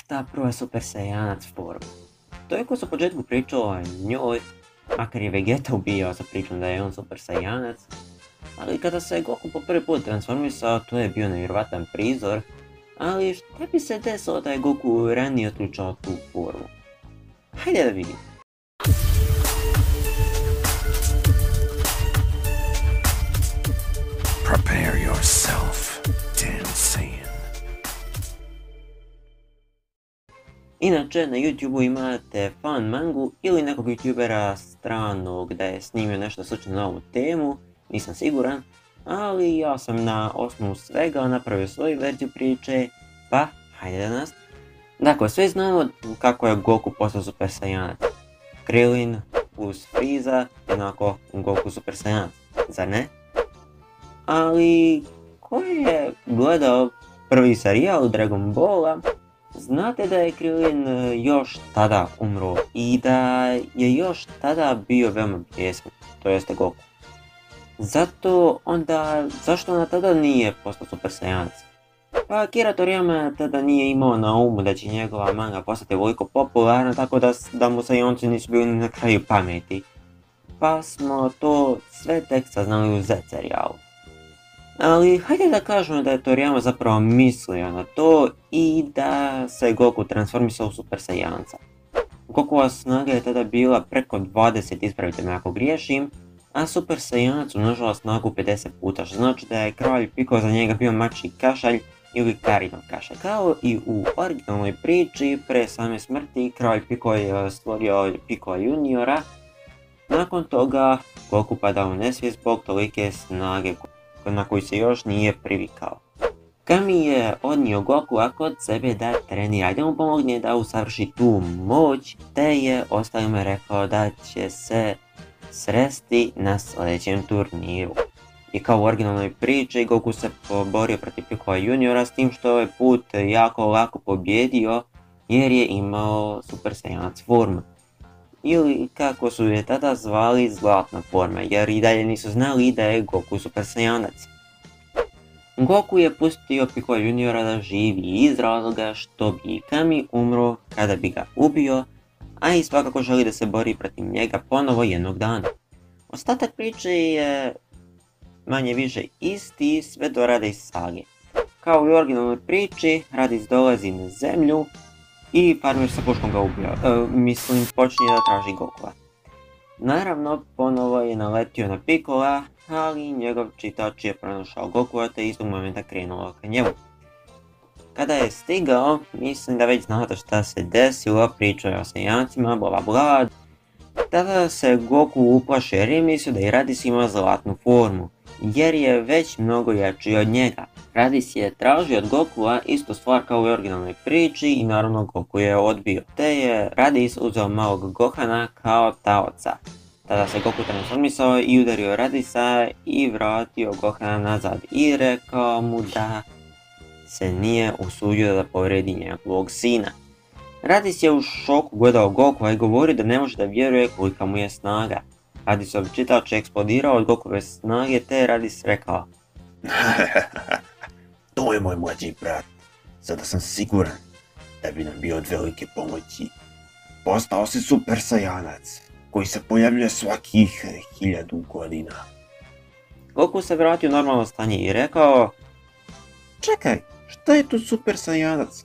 Ta prva Super Saiyanac forma. Toliko se u početku pričalo o njoj, makar je Vegeta ubijao sa pričom da je on Super Saiyanac, ali kada se Goku po prvi put transformisao, to je bio nevjerovatan prizor, ali šta bi se desilo da je Goku ranije otključao tu formu? Hajde da vidimo. Prepare yourself, Dan Saiyan. Inače, na YouTube-u imate fan mangu ili nekog youtubera stranog da je snimio nešto slično na ovu temu, nisam siguran, ali ja sam na osnovu svega napravio svoju verziju priče, pa hajde da nas. Dakle, svi znamo kako je Goku postao Super Saiyanac. Krillin plus Frieza jednako Goku Super Saiyanac, zar ne? Ali, ko je gledao prvi serijal Dragon Balla, znate da je Krillin još tada umro i da je još tada bio veoma bijesan, to jeste Goku. Zašto onda tada nije postao Super Saiyanac? Pa Akira Toriyama tada nije imao na umu da će njegova manga postati ovoliko popularna, tako da mu Saiyanci nisu bili na kraju pameti. Pa smo to sve tek saznali u Z serijalu. Ali hajde da kažemo da je Toriyama zapravo mislio na to i da se Goku transformisao u Super Saiyanca. Gokua snaga je tada bila preko 20, ispravite me ako griješim, a Super Saiyanac umnožila snagu 50 puta, što znači da je kralj Piccolo za njega bio mačji kašalj ili Karinov kašalj. Kao i u originalnoj priči, pre same smrti, kralj Piccolo je stvorio Piccolo juniora. Nakon toga Goku pada u nesvijest zbog tolike snage na koju se još nije privikao. Kami je odnio Gokua kod sebe da trenira i da mu pomogne da usavrši tu moć, te je ostalima rekao da će se sresti na sljedećem turniru. I kao u originalnoj priči, Goku se poborio protiv Piccolo juniora, s tim što je put jako lako pobjedio jer je imao Super Saiyanac formu. Ili kako su je tada zvali zlatna forma, jer i dalje nisu znali da je Goku Super Saiyanac. Goku je pustio Piccolo juniora da živi iz razloga što bi Kami umro kada bi ga ubio, a i svakako želi da se bori protiv njega ponovo jednog dana. Ostatak priče je manje više isti sve do Raditz sage. Kao u originalnoj priči, Raditz dolazi na zemlju i farmer sa puškom ga ubija, počinje da traži Gokua. Naravno, ponovo je naletio na Piccola, ali njegov čitač je pronašao Gokua te istog momenta krenuo ka njemu. Kada je stigao, mislim da već znate šta se desilo, pričao je o Saiyancima, bla bla. Tada se Goku uplaši jer je mislio da i Raditz ima zlatnu formu, jer je već mnogo jači od njega. Raditz je tražio od Gokua istu stvar kao u originalnoj priči i naravno Goku je odbio. Te je Raditz uzeo malog Gohana kao taoca. Tada se Goku transformisao i udario Raditza i vratio Gohana nazad i rekao mu da se nije usudio da povredi njegovog sina. Raditz je u šoku gledao Gokua i govorio da ne može da vjeruje kolika mu je snaga. Raditzov čitač je eksplodirao od Gokuve snage te je Raditz rekao: To je moj mlađi brat. Sada sam siguran da bi nam bio od velike pomoći. Postao si Super Saiyanac, koji se pojavljuje svakih 1000 godina. Goku se vratio u normalno stanje i rekao: Čekaj, šta je tu Super Saiyanac?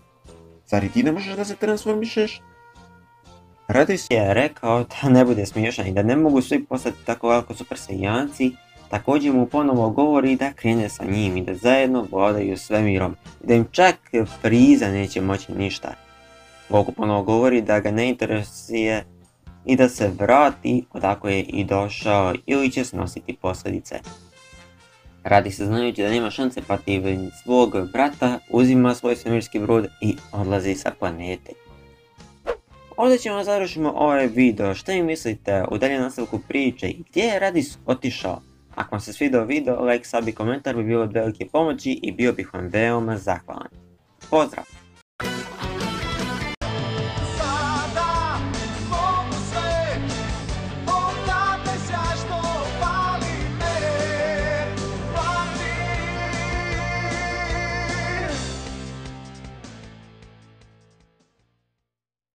Zar i ti ne možeš da se transformišeš? Raditz je rekao da ne bude smiješan i da ne mogu svi postati tako lako Super Saiyanci. Također mu ponovo govori da krene sa njim i da zajedno vladaju svemirom i da im čak Frieza neće moći ništa. Goku ponovo govori da ga ne interesuje i da se vrati odakle je i došao ili će snositi posljedice. Raditz se znajući da nema šanse protiv svog brata, uzima svoj svemirski brod i odlazi sa planete. Ovdje ćemo završiti ovaj video. Šta mi mislite u daljem nastavku priče i gdje je Raditz otišao? Ako vam se svidio video, like, sub i komentar bi bilo od velike pomoći i bio bih vam veoma zahvalan. Pozdrav!